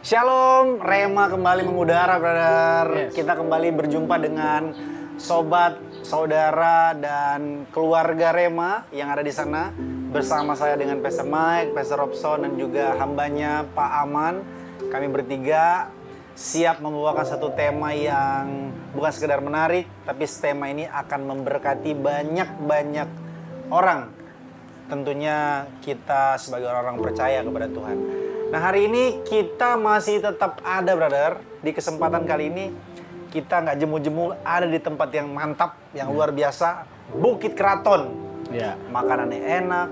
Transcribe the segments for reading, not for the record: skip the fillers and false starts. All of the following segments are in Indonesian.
Shalom, Rema kembali mengudara, brother. Yes. Kita kembali berjumpa dengan sobat, saudara, dan keluarga Rema yang ada di sana. Bersama saya dengan Pastor Mike, Pastor Robson, dan juga hambanya Pak Aman. Kami bertiga siap membawakan satu tema yang bukan sekedar menarik, tapi tema ini akan memberkati banyak orang. Tentunya kita sebagai orang-orang percaya kepada Tuhan. Nah, hari ini kita masih tetap ada, brother. Di kesempatan kali ini kita nggak jemu-jemu, ada di tempat yang mantap, yang luar biasa, Bukit Keraton. Ya. Makanannya enak,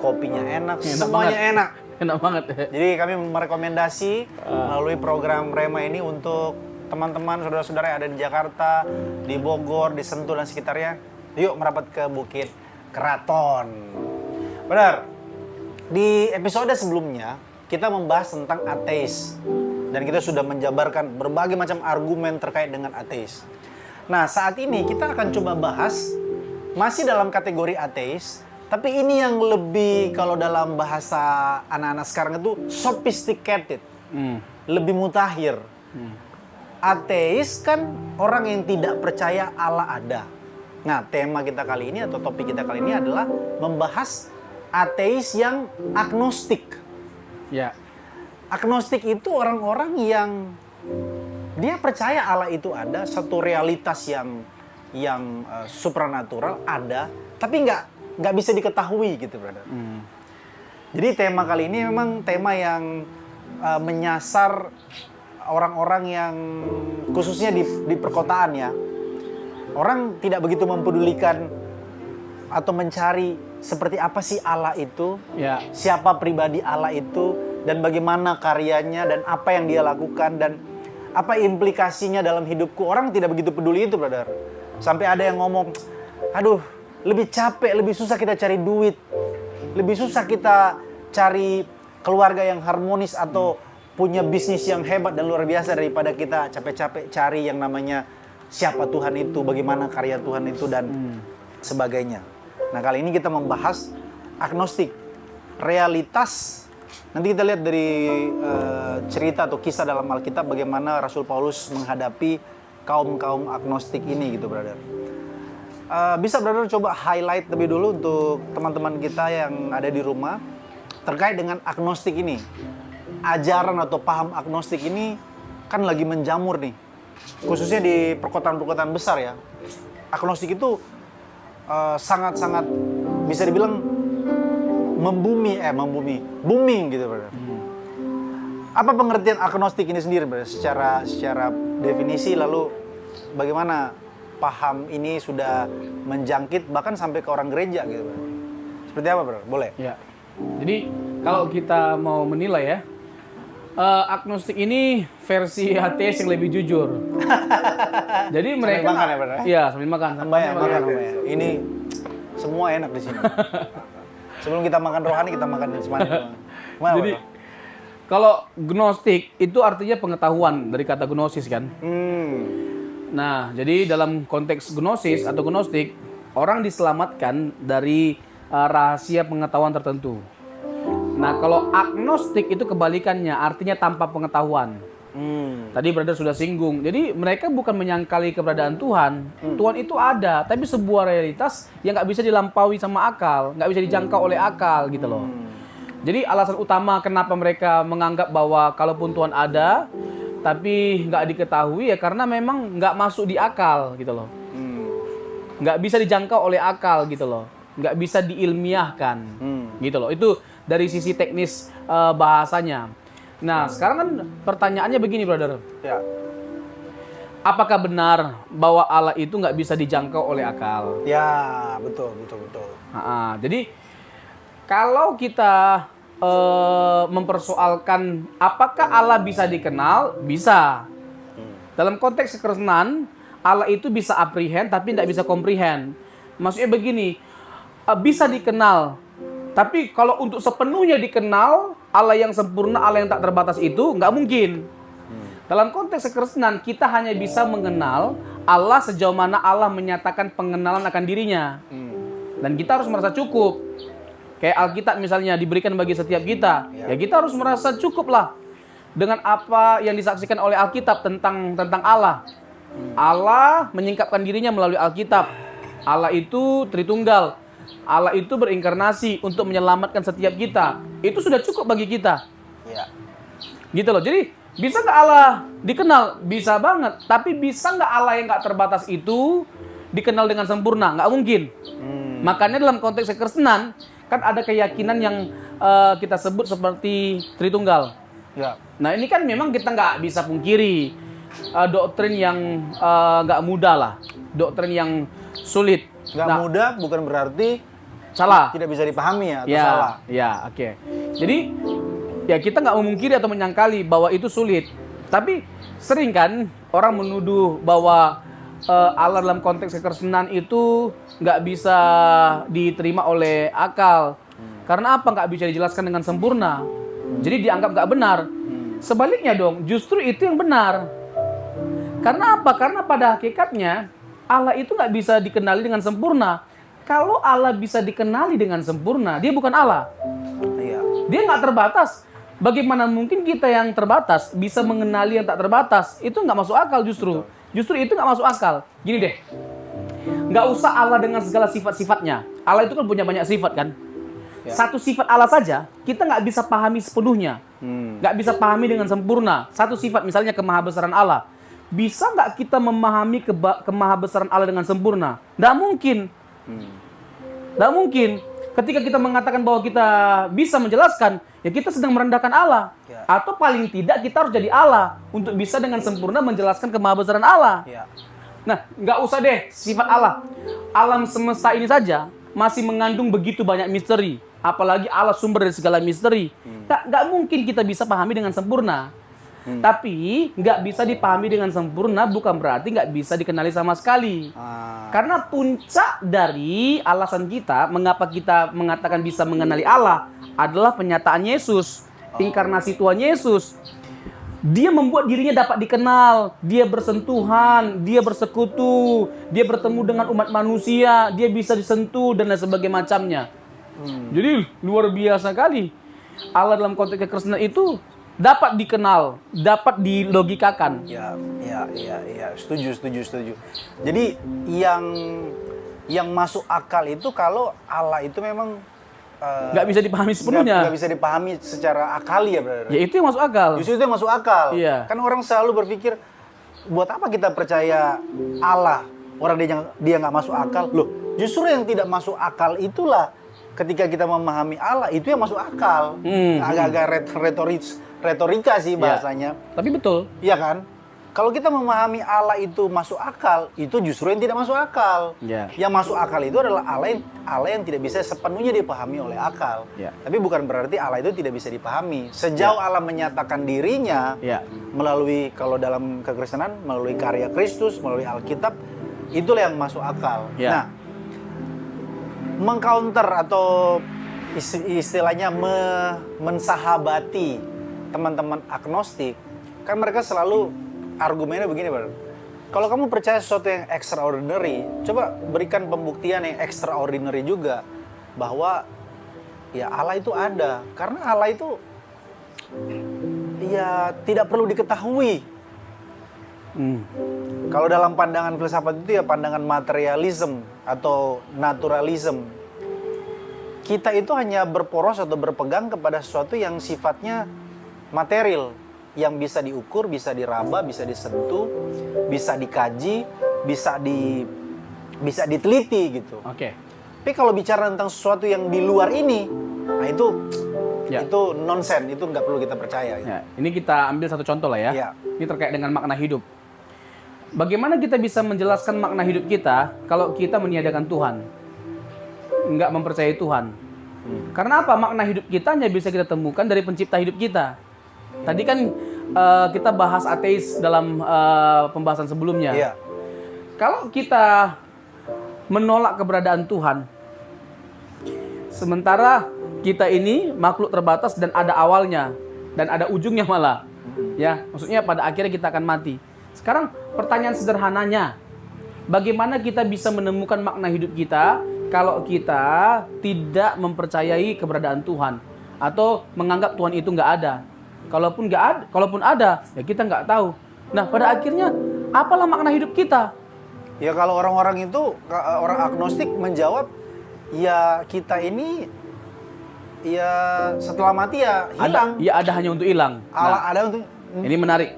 kopinya enak, Enak semuanya banget. enak. Enak banget. Jadi kami merekomendasi melalui program Rema ini untuk teman-teman, saudara-saudara yang ada di Jakarta, di Bogor, di Sentul dan sekitarnya. Yuk merapat ke Bukit Keraton. Benar. Di episode sebelumnya kita membahas tentang ateis. Dan kita sudah menjabarkan berbagai macam argumen terkait dengan ateis. Nah, saat ini kita akan coba bahas masih dalam kategori ateis, tapi ini yang lebih, kalau dalam bahasa anak-anak sekarang itu sophisticated, lebih mutakhir. Ateis kan orang yang tidak percaya Allah ada. Nah, tema kita kali ini atau topik kita kali ini adalah membahas ateis yang agnostik. Ya. Agnostik itu orang-orang yang dia percaya Allah itu ada, satu realitas yang supranatural ada, tapi nggak bisa diketahui gitu, brother. Jadi tema kali ini memang tema yang menyasar orang-orang yang khususnya di perkotaan ya. Orang tidak begitu mempedulikan atau mencari seperti apa sih Allah itu, Ya. siapa pribadi Allah itu, dan bagaimana karyanya, dan apa yang dia lakukan, dan apa implikasinya dalam hidupku. Orang tidak begitu peduli itu, brother. Sampai ada yang ngomong, aduh, lebih capek, lebih susah kita cari duit, lebih susah kita cari keluarga yang harmonis atau punya bisnis yang hebat dan luar biasa daripada kita capek-capek cari yang namanya siapa Tuhan itu, bagaimana karya Tuhan itu, dan sebagainya. Nah, kali ini kita membahas agnostik, realitas. Nanti kita lihat dari cerita atau kisah dalam Alkitab bagaimana Rasul Paulus menghadapi kaum agnostik ini gitu, brother. Bisa, brother, coba highlight lebih dulu untuk teman-teman kita yang ada di rumah terkait dengan agnostik ini. Ajaran atau paham agnostik ini kan lagi menjamur nih, khususnya di perkotaan-perkotaan besar ya. Agnostik itu sangat-sangat bisa dibilang booming gitu, brother. Apa pengertian agnostik ini sendiri, brother? Secara definisi, lalu bagaimana paham ini sudah menjangkit bahkan sampai ke orang gereja gitu, brother. Seperti apa, brother? Boleh? Ya. Jadi kalau kita mau menilai ya, agnostik ini versi ateis yang lebih jujur. Jadi mereka makan ya, brother? Iya, sambil makan. Tambahnya makan. Ini semua enak di sini. Sebelum kita makan rohani, kita makan jasmani. Jadi kalau gnostik itu artinya pengetahuan, dari kata gnosis kan. Nah, jadi dalam konteks gnosis atau gnostik, orang diselamatkan dari rahasia pengetahuan tertentu. Nah, kalau agnostik itu kebalikannya, artinya tanpa pengetahuan. Tadi brother sudah singgung. Jadi mereka bukan menyangkali keberadaan Tuhan. Tuhan itu ada, tapi sebuah realitas yang nggak bisa dilampaui sama akal, nggak bisa dijangkau oleh akal gitu loh. Jadi alasan utama kenapa mereka menganggap bahwa kalaupun Tuhan ada, tapi nggak diketahui ya karena memang nggak masuk di akal gitu loh. Nggak bisa dijangkau oleh akal gitu loh. Nggak bisa diilmiahkan gitu loh. Itu dari sisi teknis bahasanya. Nah, sekarang kan pertanyaannya begini, brother. Ya. Apakah benar bahwa Allah itu nggak bisa dijangkau oleh akal? Ya, betul. Jadi kalau kita mempersoalkan apakah Allah bisa dikenal, bisa. Dalam konteks kekristenan, Allah itu bisa apprehend tapi tidak bisa comprehend. Maksudnya begini, bisa dikenal, tapi kalau untuk sepenuhnya dikenal, Allah yang sempurna, Allah yang tak terbatas itu nggak mungkin. Dalam konteks kekristenan, kita hanya bisa mengenal Allah sejauh mana Allah menyatakan pengenalan akan dirinya. Dan kita harus merasa cukup. Kayak Alkitab misalnya diberikan bagi setiap kita, ya kita harus merasa cukup lah. dengan apa yang disaksikan oleh Alkitab tentang Allah. Allah menyingkapkan dirinya melalui Alkitab. Allah itu Tritunggal. Allah itu berinkarnasi untuk menyelamatkan setiap kita. Itu sudah cukup bagi kita. Ya. Gitu loh. Jadi bisa nggak Allah dikenal? Bisa banget. Tapi bisa nggak Allah yang nggak terbatas itu dikenal dengan sempurna? Nggak mungkin. Makanya dalam konteks kekristenan kan ada keyakinan yang kita sebut seperti Tritunggal. Ya. Nah ini kan memang kita nggak bisa pungkiri doktrin yang nggak mudah lah, doktrin yang sulit. Nggak mudah bukan berarti salah. tidak bisa dipahami ya atau Ya, salah. ya, oke. Jadi ya kita nggak memungkiri atau menyangkali bahwa itu sulit. Tapi sering kan orang menuduh bahwa Allah dalam konteks kekristenan itu nggak bisa diterima oleh akal. Karena apa? Nggak bisa dijelaskan dengan sempurna. Jadi dianggap nggak benar. Sebaliknya dong, justru itu yang benar. Karena apa? Karena pada hakikatnya Allah itu nggak bisa dikenali dengan sempurna. Kalau Allah bisa dikenali dengan sempurna, dia bukan Allah. Iya. Dia nggak terbatas. Bagaimana mungkin kita yang terbatas bisa mengenali yang tak terbatas? Itu nggak masuk akal justru. Justru itu nggak masuk akal. Gini deh, nggak usah Allah dengan segala sifat-sifatnya. Allah itu kan punya banyak sifat kan. Ya. Satu sifat Allah saja kita nggak bisa pahami sepenuhnya, nggak bisa pahami dengan sempurna. Satu sifat misalnya kemahabesaran Allah, bisa nggak kita memahami kemahabesaran Allah dengan sempurna? Nggak mungkin, nggak mungkin. Ketika kita mengatakan bahwa kita bisa menjelaskan, ya kita sedang merendahkan Allah. Ya. Atau paling tidak kita harus jadi Allah untuk bisa dengan sempurna menjelaskan kemahabesaran Allah. Ya. Nah, nggak usah deh sifat Allah. Alam semesta ini saja masih mengandung begitu banyak misteri. Apalagi Allah sumber dari segala misteri. Nggak mungkin kita bisa pahami dengan sempurna. Tapi nggak bisa dipahami dengan sempurna bukan berarti nggak bisa dikenali sama sekali. Karena puncak dari alasan kita mengapa kita mengatakan bisa mengenali Allah adalah penyataan Yesus, inkarnasi Tuhan Yesus. Dia membuat dirinya dapat dikenal, dia bersentuhan, dia bersekutu, dia bertemu dengan umat manusia, dia bisa disentuh dan lain sebagainya macamnya. Jadi luar biasa kali. Allah dalam konteks kekristenan itu dapat dikenal, dapat dilogikakan. Ya. Setuju. Jadi yang masuk akal itu kalau Allah itu memang Nggak bisa dipahami sepenuhnya. nggak bisa dipahami secara akali ya, brother. Ya itu yang masuk akal. Justru itu yang masuk akal. Iya. Kan orang selalu berpikir, buat apa kita percaya Allah? Orang dia nggak masuk akal. Loh, justru yang tidak masuk akal itulah ketika kita memahami Allah, itu yang masuk akal. Agak-agak retorika sih bahasanya. Tapi betul. Iya kan? Kalau kita memahami Allah itu masuk akal, itu justru yang tidak masuk akal. Ya. Yang masuk akal itu adalah Allah yang tidak bisa sepenuhnya dipahami oleh akal. Ya. Tapi bukan berarti Allah itu tidak bisa dipahami. Sejauh Allah menyatakan dirinya Ya. melalui, kalau dalam kekristenan, melalui karya Kristus, melalui Alkitab, itulah yang masuk akal. Ya. Nah, mengcounter atau istilahnya mensahabati teman-teman agnostik, kan mereka selalu argumennya begini, Bang. Kalau kamu percaya sesuatu yang extraordinary, coba berikan pembuktian yang extraordinary juga bahwa ya Allah itu ada. Karena Allah itu ya tidak perlu diketahui. Kalau dalam pandangan filsafat itu ya pandangan materialism atau naturalism. Kita itu hanya berporos atau berpegang kepada sesuatu yang sifatnya material, yang bisa diukur, bisa diraba, bisa disentuh, bisa dikaji, bisa diteliti gitu. Oke. Tapi kalau bicara tentang sesuatu yang di luar ini, nah itu Ya. itu nonsen, itu nggak perlu kita percaya. Ya, ini kita ambil satu contoh lah ya. Ya. Ini terkait dengan makna hidup. Bagaimana kita bisa menjelaskan makna hidup kita kalau kita meniadakan Tuhan? Nggak mempercayai Tuhan. Karena apa? Makna hidup kita hanya bisa kita temukan dari pencipta hidup kita. Tadi kan kita bahas ateis dalam pembahasan sebelumnya. Iya. Kalau kita menolak keberadaan Tuhan, sementara kita ini makhluk terbatas dan ada awalnya dan ada ujungnya malah, ya, maksudnya pada akhirnya kita akan mati. Sekarang pertanyaan sederhananya, bagaimana kita bisa menemukan makna hidup kita kalau kita tidak mempercayai keberadaan Tuhan atau menganggap Tuhan itu nggak ada? Kalaupun ada, ya kita nggak tahu. Nah, pada akhirnya apalah makna hidup kita? Ya kalau orang-orang itu, orang agnostik menjawab, ya kita ini, ya setelah mati ya hilang. Ada hanya untuk hilang. Ada untuk Ini menarik.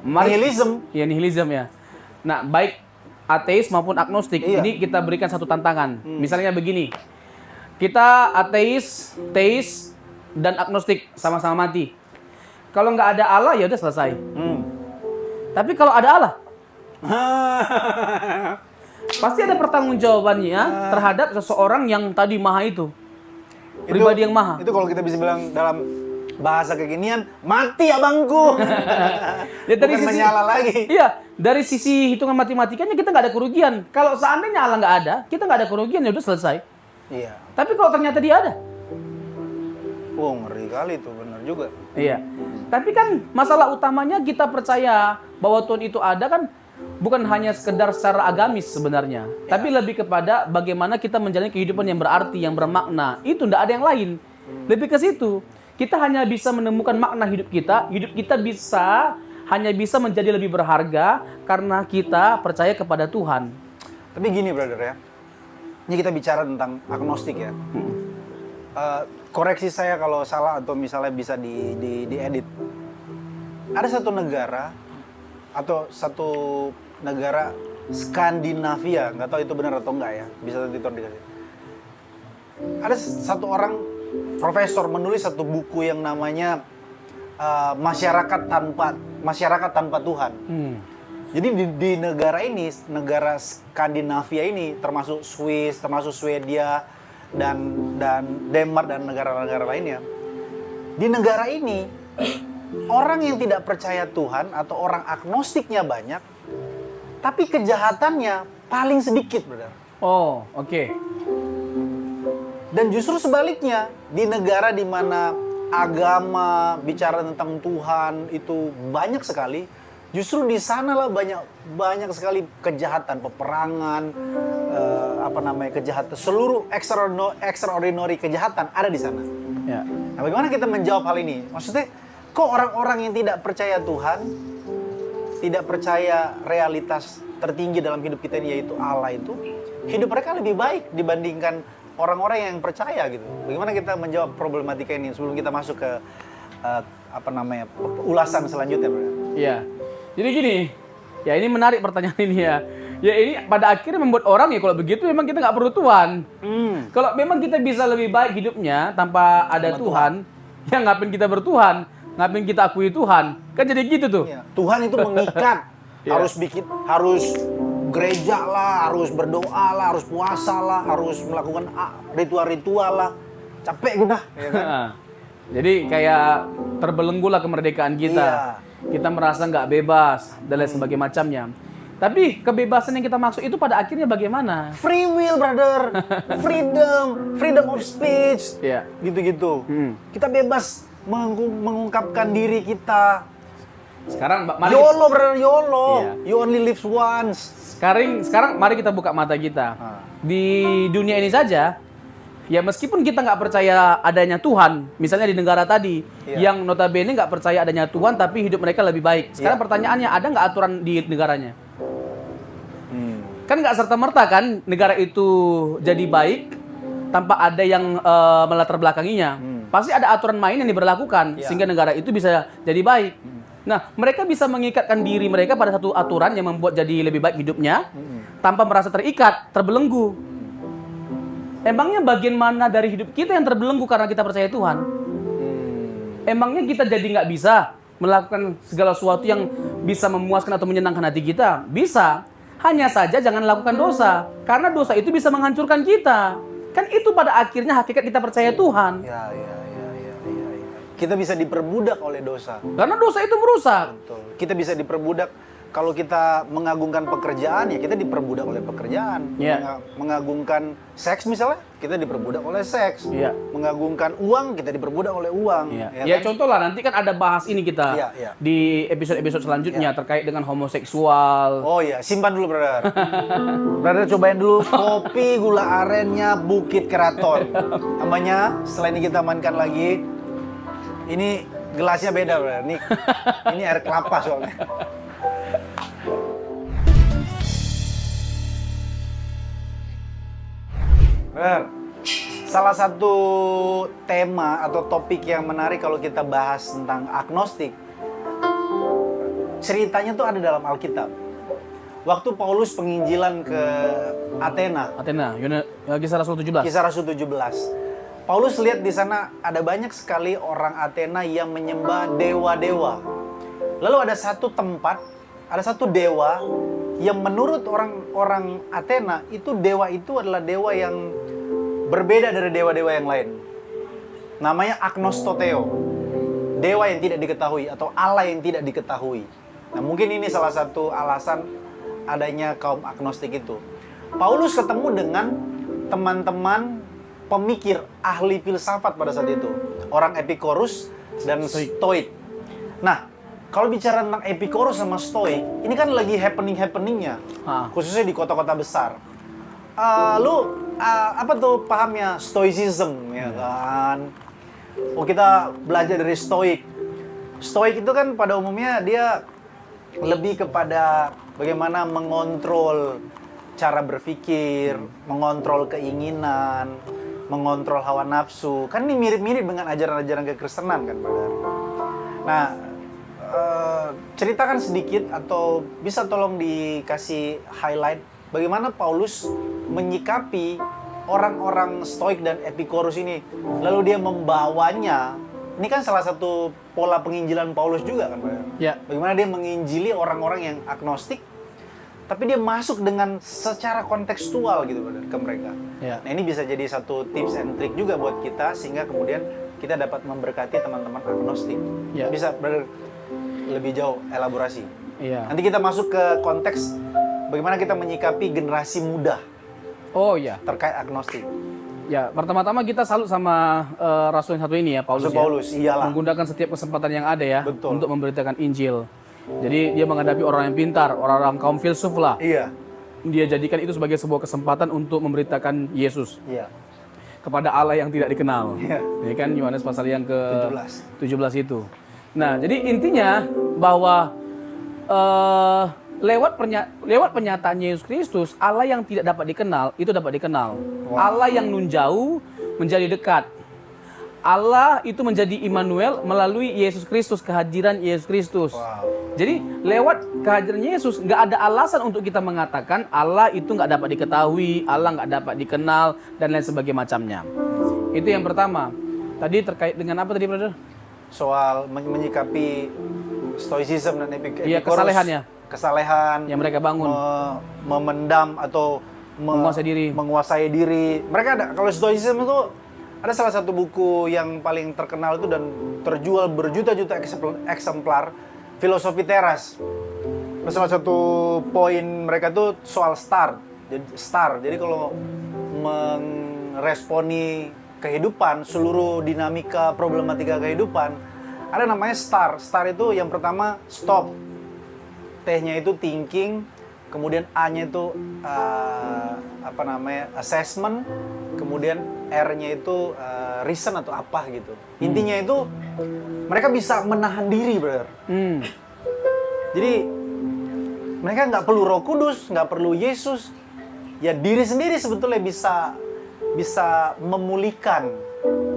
nihilism. Ya, nihilism ya. Nah, baik ateis maupun agnostik, Iya. ini kita berikan satu tantangan. Misalnya begini, kita ateis, teis, dan agnostik sama-sama mati. Kalau nggak ada Allah, ya udah selesai. Tapi kalau ada Allah, pasti ada pertanggungjawabannya terhadap seseorang yang tadi maha itu. Pribadi yang maha. Itu kalau kita bisa bilang dalam bahasa kekinian, mati abangku. Ya, dari Bukan sisi- menyala lagi. Iya, dari sisi hitungan matematikanya kita nggak ada kerugian. Kalau seandainya Allah nggak ada, kita nggak ada kerugian, ya udah selesai. Iya. Tapi kalau ternyata dia ada, Ngeri kali itu, benar juga. iya. Tapi kan masalah utamanya kita percaya bahwa Tuhan itu ada kan bukan hanya sekedar secara agamis sebenarnya, tapi lebih kepada bagaimana kita menjalani kehidupan yang berarti, yang bermakna. Itu tidak ada yang lain. Lebih ke situ. Kita hanya bisa menemukan makna hidup kita hanya bisa menjadi lebih berharga karena kita percaya kepada Tuhan. Tapi gini brother ya, ini kita bicara tentang agnostik ya. Koreksi saya kalau salah atau misalnya bisa diedit. Ada satu negara atau satu negara Skandinavia, nggak tahu itu benar atau enggak ya, bisa nanti dikasih. Ada satu orang profesor menulis satu buku yang namanya Masyarakat Tanpa Tuhan. Jadi di negara ini, negara Skandinavia ini, termasuk Swiss, termasuk Swedia dan Denmark dan negara-negara lainnya. Di negara ini orang yang tidak percaya Tuhan atau orang agnostiknya banyak, tapi kejahatannya paling sedikit, brother. Oh, oke. Dan justru sebaliknya, di negara di mana agama bicara tentang Tuhan itu banyak sekali, justru di sanalah banyak sekali kejahatan, peperangan, kejahatan, seluruh extraordinary kejahatan ada di sana. Ya. Nah, bagaimana kita menjawab hal ini? Maksudnya, kok orang-orang yang tidak percaya Tuhan, tidak percaya realitas tertinggi dalam hidup kita ini yaitu Allah itu, hidup mereka lebih baik dibandingkan orang-orang yang percaya gitu. Bagaimana kita menjawab problematika ini sebelum kita masuk ke ulasan selanjutnya, Bro? Iya. Jadi gini, ya ini menarik pertanyaan ini ya. Ya ini pada akhirnya membuat orang ya kalau begitu memang kita nggak perlu Tuhan. Kalau memang kita bisa lebih baik hidupnya tanpa ada Tuhan, ya ngapain kita bertuhan? Ngapain kita akui Tuhan? Kan jadi gitu tuh. Iya. Tuhan itu mengikat, harus gereja lah, harus berdoa lah, harus puasa lah, harus melakukan ritual-ritual lah. Capek kita. Ya kan? Jadi kayak terbelenggu lah kemerdekaan kita. Iya. Kita merasa nggak bebas dan lain sebagainya macamnya. Tapi kebebasan yang kita maksud itu pada akhirnya bagaimana? Free will, brother. Freedom of speech. Iya. Gitu-gitu. Kita bebas mengungkapkan diri kita. Sekarang mari YOLO, brother, YOLO. Iya. You only live once. sekarang mari kita buka mata kita. Di dunia ini saja, ya meskipun kita nggak percaya adanya Tuhan, misalnya di negara tadi, yang notabene nggak percaya adanya Tuhan, tapi hidup mereka lebih baik. Sekarang pertanyaannya, ada nggak aturan di negaranya? Kan nggak serta-merta kan negara itu jadi baik tanpa ada yang melatar belakanginya. Pasti ada aturan main yang diberlakukan sehingga negara itu bisa jadi baik. Nah, mereka bisa mengikatkan diri mereka pada satu aturan yang membuat jadi lebih baik hidupnya tanpa merasa terikat, terbelenggu. Emangnya bagian mana dari hidup kita yang terbelenggu karena kita percaya Tuhan? Emangnya kita jadi nggak bisa melakukan segala sesuatu yang bisa memuaskan atau menyenangkan hati kita? Bisa. Hanya saja jangan lakukan dosa. Karena dosa itu bisa menghancurkan kita. Kan itu pada akhirnya hakikat kita percaya Tuhan. Ya. Kita bisa diperbudak oleh dosa. Karena dosa itu merusak. Betul. Kita bisa diperbudak kalau kita mengagungkan pekerjaan, ya kita diperbudak oleh pekerjaan. Iya. Mengagungkan seks misalnya, kita diperbudak oleh seks. Iya. Mengagungkan uang, kita diperbudak oleh uang. Iya. Ya Ya kan? contoh lah, nanti kan ada bahas ini kita Iya. di episode-episode selanjutnya terkait dengan homoseksual. Oh iya, simpan dulu brother. Brother cobain dulu kopi gula arennya Bukit Keraton. Namanya, setelah ini kita amankan lagi. Ini gelasnya beda, brother. Ini air kelapa soalnya. Brother, salah satu tema atau topik yang menarik kalau kita bahas tentang agnostik, ceritanya tuh ada dalam Alkitab. Waktu Paulus penginjilan ke Athena, Kisah Rasul 17. Kisah Rasul 17. Paulus lihat di sana ada banyak sekali orang Athena yang menyembah dewa-dewa. Lalu ada satu tempat, ada satu dewa yang menurut orang-orang Athena itu dewa itu adalah dewa yang berbeda dari dewa-dewa yang lain. Namanya Agnostoteo. Dewa yang tidak diketahui atau Allah yang tidak diketahui. Nah, mungkin ini salah satu alasan adanya kaum agnostik itu. Paulus ketemu dengan teman-teman pemikir, ahli filsafat pada saat itu. Orang Epicurus dan Stoik. Nah, kalau bicara tentang Epicurus sama Stoik, ini kan lagi happening-happeningnya. Khususnya di kota-kota besar. Apa tuh pahamnya Stoicism, ya kan? Kita belajar dari Stoik. Stoik itu kan pada umumnya dia lebih kepada bagaimana mengontrol cara berpikir, mengontrol keinginan, mengontrol hawa nafsu. Kan ini mirip-mirip dengan ajaran-ajaran kekristenan kan, brother. Nah, ceritakan sedikit atau bisa tolong dikasih highlight bagaimana Paulus menyikapi orang-orang Stoik dan Epicurus ini. Lalu dia membawanya. Ini kan salah satu pola penginjilan Paulus juga kan, brother. Ya. Bagaimana dia menginjili orang-orang yang agnostik, tapi dia masuk dengan secara kontekstual gitu, brother, ke mereka. Ya. Nah, ini bisa jadi satu tips and trick juga buat kita sehingga kemudian kita dapat memberkati teman-teman agnostik. Ya. Bisa, brother, lebih jauh elaborasi. Iya. Nanti kita masuk ke konteks bagaimana kita menyikapi generasi muda Oh iya. terkait agnostik. Ya, pertama-tama kita salut sama Rasul yang satu ini ya, Paulus. Paulus, iyalah. Menggunakan setiap kesempatan yang ada ya. Betul. Untuk memberitakan Injil. Jadi dia menghadapi orang yang pintar, orang-orang kaum filsuf lah. Iya. Dia jadikan itu sebagai sebuah kesempatan untuk memberitakan Yesus Iya. kepada Allah yang tidak dikenal. Iya. Ini kan Yohanes pasal yang ke 17 itu. Nah, jadi intinya bahwa lewat pernyataan Yesus Kristus, Allah yang tidak dapat dikenal itu dapat dikenal. Wow. Allah yang nun jauh menjadi dekat. Allah itu menjadi Immanuel melalui Yesus Kristus, kehadiran Yesus Kristus. Wow. Jadi lewat kehadiran Yesus nggak ada alasan untuk kita mengatakan Allah itu nggak dapat diketahui, Allah nggak dapat dikenal dan lain sebagainya macamnya. Itu yang pertama. Tadi terkait dengan apa tadi, brother? Soal menyikapi Stoicism dan Epicurus. Iya, kesalehannya. Kesalehan Yang mereka bangun. Memendam atau menguasai diri. Mereka ada, kalau Stoicism itu ada salah satu buku yang paling terkenal itu dan terjual berjuta-juta eksemplar, Filosofi Teras. Salah satu poin mereka itu soal star. Jadi kalau meresponi kehidupan, seluruh dinamika problematika kehidupan, ada namanya star. Star itu yang pertama stop. T-nya itu thinking, kemudian A-nya itu assessment, kemudian R-nya itu reason atau apa gitu. Intinya itu mereka bisa menahan diri, brother. Jadi mereka nggak perlu Roh Kudus, nggak perlu Yesus. Ya diri sendiri sebetulnya bisa memulihkan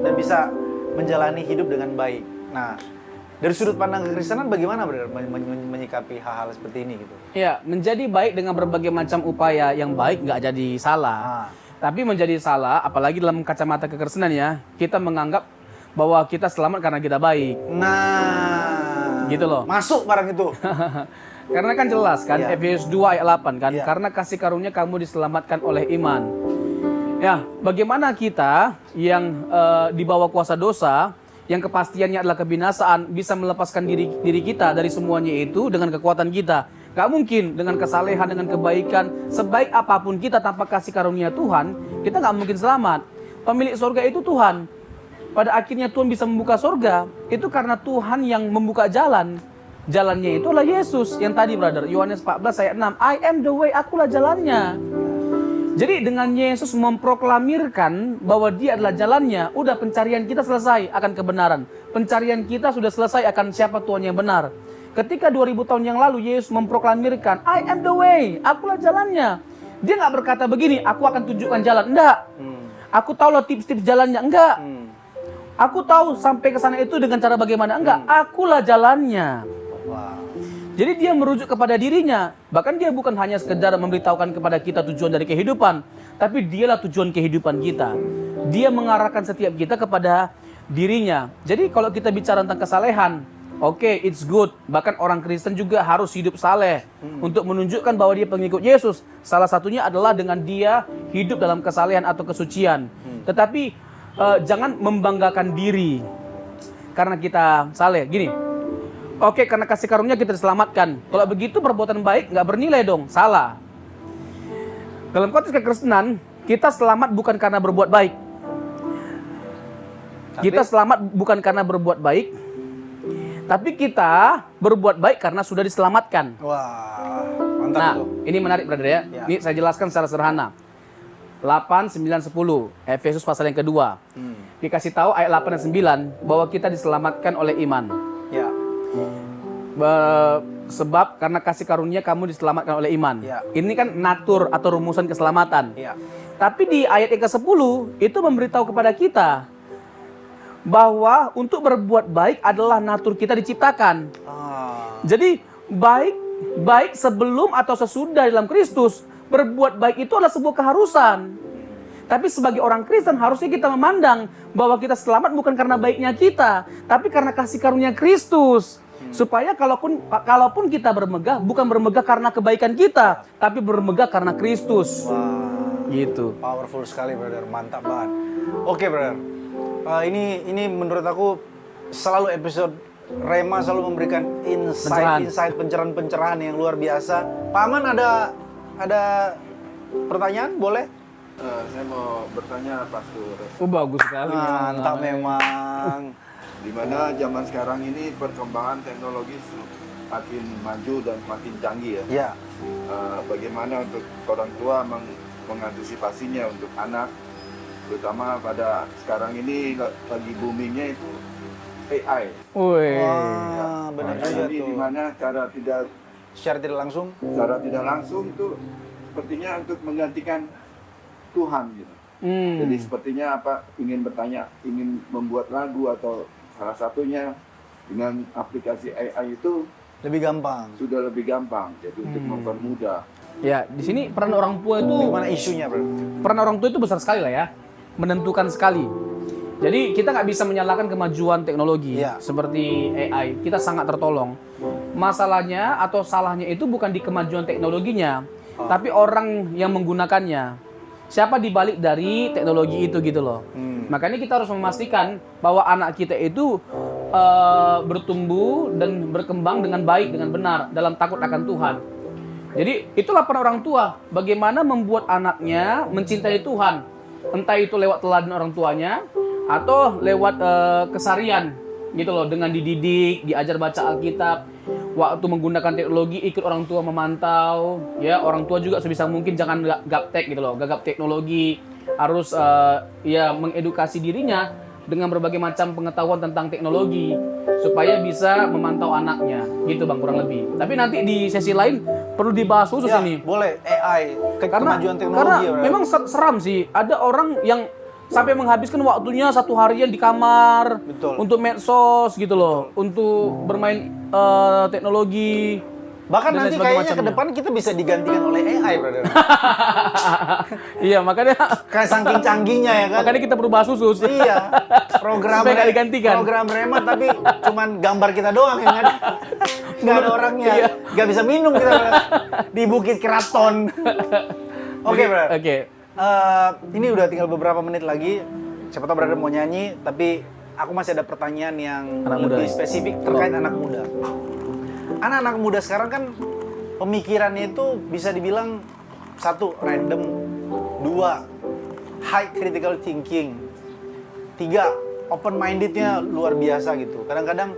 dan bisa menjalani hidup dengan baik. Nah, dari sudut pandang kekristenan bagaimana, brother, menyikapi hal-hal seperti ini gitu? Ya, menjadi baik dengan berbagai macam upaya yang baik nggak jadi salah. Tapi menjadi salah, apalagi dalam kacamata kekristenan ya, kita menganggap bahwa kita selamat karena kita baik. Nah, gitu loh. Masuk barang itu. Karena kan jelas kan, Iya. Efesus 2 ayat 8 kan, Iya. karena kasih karunia kamu diselamatkan oleh iman. Ya, bagaimana kita yang di bawah kuasa dosa, yang kepastiannya adalah kebinasaan, bisa melepaskan diri kita dari semuanya itu dengan kekuatan kita. Gak mungkin dengan kesalehan, dengan kebaikan, sebaik apapun kita tanpa kasih karunia Tuhan, kita gak mungkin selamat. Pemilik surga itu Tuhan. Pada akhirnya Tuhan bisa membuka surga, itu karena Tuhan yang membuka jalan. Jalannya itu adalah Yesus. Yang tadi, brother, Yohanes 14 ayat 6, I am the way, akulah jalannya. Jadi dengan Yesus memproklamirkan bahwa dia adalah jalannya, udah pencarian kita selesai akan kebenaran. pencarian kita sudah selesai akan siapa Tuhan yang benar. Ketika 2000 tahun yang lalu Yesus memproklamirkan, I am the way, akulah jalannya. Dia nggak berkata begini, aku akan tunjukkan jalan. Enggak. Aku tahu loh tips-tips jalannya. Enggak. Aku tahu sampai ke sana itu dengan cara bagaimana. Enggak. Akulah jalannya. Wow. Jadi dia merujuk kepada dirinya. Bahkan dia bukan hanya sekedar memberitahukan kepada kita tujuan dari kehidupan, tapi dialah tujuan kehidupan kita. Dia mengarahkan setiap kita kepada dirinya. Jadi kalau kita bicara tentang kesalehan, oke, it's good. Bahkan orang Kristen juga harus hidup saleh untuk menunjukkan bahwa dia pengikut Yesus. Salah satunya adalah dengan dia hidup dalam kesalehan atau kesucian. Tetapi jangan membanggakan diri karena kita saleh. Gini, oke, karena kasih karunia kita diselamatkan. Kalau begitu perbuatan baik nggak bernilai dong, salah. Dalam konteks kekristenan, kita selamat bukan karena berbuat baik. Kita selamat bukan karena berbuat baik, tapi kita berbuat baik karena sudah diselamatkan. Wah, mantap Nah, tuh. ini menarik brother ya. Ini saya jelaskan secara sederhana. 8, 9, 10, Efesus pasal yang kedua. Dikasih tahu ayat 8 dan 9 bahwa kita diselamatkan oleh iman. Ya. Sebab karena kasih karunia kamu diselamatkan oleh iman. Ya. Ini kan natur atau rumusan keselamatan. Ya. Tapi di ayat yang ke-10 itu memberitahu kepada kita bahwa untuk berbuat baik adalah natur kita diciptakan. Jadi baik sebelum atau sesudah dalam Kristus, berbuat baik itu adalah sebuah keharusan. Tapi sebagai orang Kristen harusnya kita memandang bahwa kita selamat bukan karena baiknya kita, tapi karena kasih karunia Kristus. Supaya kalaupun kita bermegah, bukan bermegah karena kebaikan kita, tapi bermegah karena Kristus. Wah, Gitu. powerful sekali, brother. Mantap banget. Oke, brother. Ini menurut aku selalu episode Rema selalu memberikan insight, pencerahan-pencerahan yang luar biasa. Pak Aman ada pertanyaan? Boleh? Saya mau bertanya Pastor, Oh, bagus sekali. Mantap memang. di mana zaman sekarang ini perkembangan teknologi makin maju dan makin canggih ya. Ya. Bagaimana untuk orang tua mengantisipasinya untuk anak, terutama pada sekarang ini lagi boomingnya itu AI. Wih. Wah, benar juga Jadi tuh. di mana Secara tidak langsung. secara tidak langsung itu sepertinya untuk menggantikan Tuhan gitu. Jadi sepertinya ingin membuat lagu atau salah satunya dengan aplikasi AI itu Lebih gampang. sudah lebih gampang. Jadi untuk mempermudah. Ya, di sini peran orang tua itu Gimana isunya, bro? peran orang tua itu besar sekali lah ya, menentukan sekali. Jadi kita nggak bisa menyalahkan kemajuan teknologi seperti AI. Kita sangat tertolong. Masalahnya atau salahnya itu bukan di kemajuan teknologinya, tapi orang yang menggunakannya. Siapa di balik dari teknologi itu gitu loh. Makanya kita harus memastikan bahwa anak kita itu bertumbuh dan berkembang dengan baik, dengan benar, dalam takut akan Tuhan. Jadi itulah peran orang tua, bagaimana membuat anaknya mencintai Tuhan. Entah itu lewat teladan orang tuanya atau lewat kesarian gitu loh, dengan dididik, diajar baca Alkitab. Waktu menggunakan teknologi ikut orang tua memantau, ya orang tua juga sebisa mungkin jangan gaptek gitu loh, gagap teknologi, harus ya mengedukasi dirinya dengan berbagai macam pengetahuan tentang teknologi supaya bisa memantau anaknya, gitu bang kurang lebih. Tapi nanti di sesi lain perlu dibahas khusus Ya, ini. boleh AI, kemajuan teknologi Karena ya, bro. memang seram sih, ada orang yang sampai menghabiskan waktunya 1 harian di kamar untuk medsos gitu loh, untuk bermain teknologi. Bahkan dan nanti lain kayaknya ke sebagainya. depan kita bisa digantikan oleh AI, brother. Iya, makanya Kayak saking canggihnya ya kan. makanya kita perlu bahas khusus. Iya. Program Supaya nggak digantikan. Program Rema tapi cuman gambar kita doang yang ada. Nggak ada orangnya. Iya. Nggak bisa minum kita brother. Di Bukit Keraton. Oke, brother. Oke. Ini udah tinggal beberapa menit lagi. Siapa tahu brother mau nyanyi, tapi aku masih ada pertanyaan yang Anak muda lebih ya? spesifik terkait anak muda. Anak-anak muda sekarang kan pemikirannya itu bisa dibilang 1, random, 2, high critical thinking, 3, open mindednya luar biasa gitu. Kadang-kadang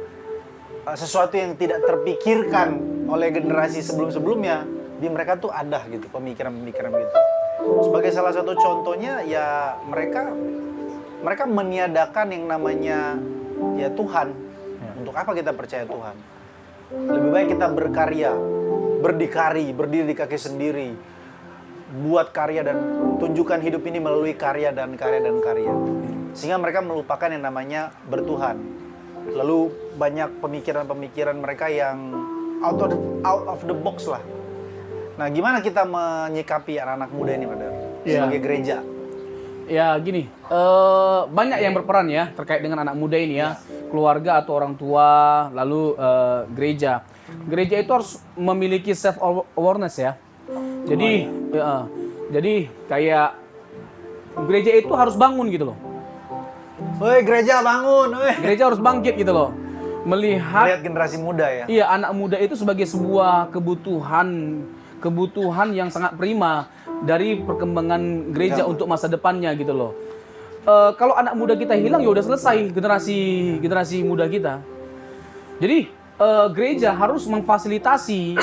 sesuatu yang tidak terpikirkan oleh generasi sebelum-sebelumnya di mereka tuh ada gitu pemikiran-pemikiran gitu. Sebagai salah satu contohnya ya mereka meniadakan yang namanya ya Tuhan. Untuk apa kita percaya Tuhan? Lebih baik kita berkarya, berdikari, berdiri di kaki sendiri, buat karya dan tunjukkan hidup ini melalui karya dan karya dan karya. Sehingga mereka melupakan yang namanya bertuhan. Lalu banyak pemikiran-pemikiran mereka yang out of the box lah. Nah, gimana kita menyikapi anak-anak muda ini, Brother? Sebagai gereja. Ya gini, banyak yang berperan ya terkait dengan anak muda ini ya, keluarga atau orang tua, lalu gereja. Gereja itu harus memiliki self awareness ya. Jadi, jadi kayak gereja itu harus bangun gitu loh. Woi, gereja bangun, woi. Gereja harus bangkit gitu loh. Melihat generasi muda ya. Iya, anak muda itu sebagai sebuah kebutuhan yang sangat prima dari perkembangan gereja untuk masa depannya gitu loh. Kalau anak muda kita hilang ya udah selesai generasi muda kita. Jadi gereja harus memfasilitasi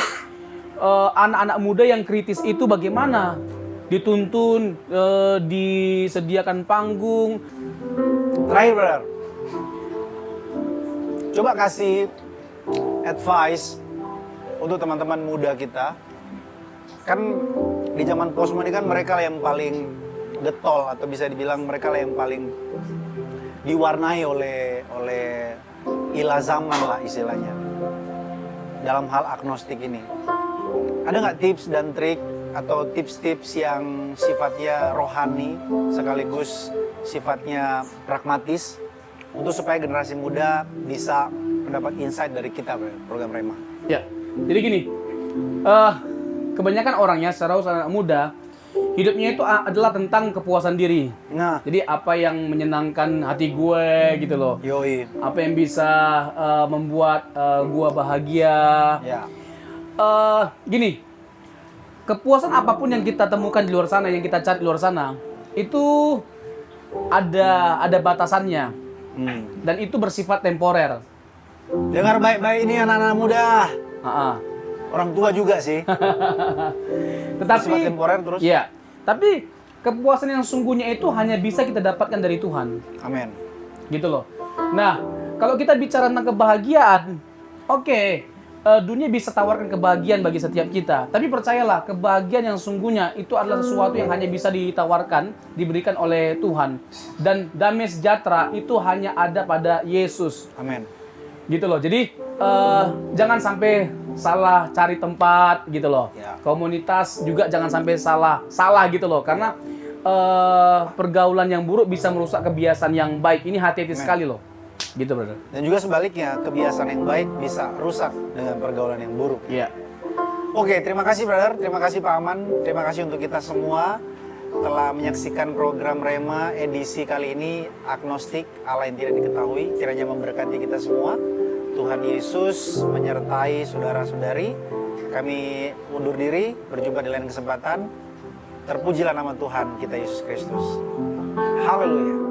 anak-anak muda yang kritis itu bagaimana, dituntun, disediakan panggung. Terakhir, Brother, coba kasih advice untuk teman-teman muda kita. Kan di zaman posmo ini kan mereka lah yang paling getol, atau bisa dibilang mereka lah yang paling diwarnai oleh ilah zaman lah istilahnya dalam hal agnostik ini. Ada nggak tips dan trik atau tips-tips yang sifatnya rohani sekaligus sifatnya pragmatis untuk supaya generasi muda bisa mendapat insight dari kita, program Rema? Ya, jadi gini, kebanyakan orangnya secara anak muda hidupnya itu adalah tentang kepuasan diri. Nah, jadi apa yang menyenangkan hati gue gitu loh. yoi. Apa yang bisa membuat gue bahagia. Ya. Gini, kepuasan apapun yang kita temukan di luar sana, yang kita cari di luar sana, itu ada batasannya. Dan itu bersifat temporer. Dengar baik-baik ini anak-anak muda. Orang tua juga sih. Tetapi sifat temporer terus. Ya. Tapi kepuasan yang sungguhnya itu hanya bisa kita dapatkan dari Tuhan. Amin. Gitu loh. Nah, kalau kita bicara tentang kebahagiaan, oke, dunia bisa tawarkan kebahagiaan bagi setiap kita. Tapi percayalah, kebahagiaan yang sungguhnya itu adalah sesuatu yang hanya bisa ditawarkan, diberikan oleh Tuhan. Dan damai sejahtera itu hanya ada pada Yesus. Amin. Gitu loh. Jadi jangan sampai salah cari tempat gitu loh. Ya. Komunitas juga jangan sampai salah gitu loh. Karena pergaulan yang buruk bisa merusak kebiasaan yang baik. Ini hati-hati sekali loh. Gitu, Brother. Dan juga sebaliknya, kebiasaan yang baik bisa rusak dengan pergaulan yang buruk. Iya. Oke, terima kasih, Brother. Terima kasih, Pak Aman. Terima kasih untuk kita semua telah menyaksikan program Rema edisi kali ini, Agnostik, Allah yang tidak diketahui. Kiranya memberkati kita semua. Tuhan Yesus menyertai saudara-saudari. Kami undur diri, berjumpa di lain kesempatan. Terpujilah nama Tuhan kita Yesus Kristus. Haleluya.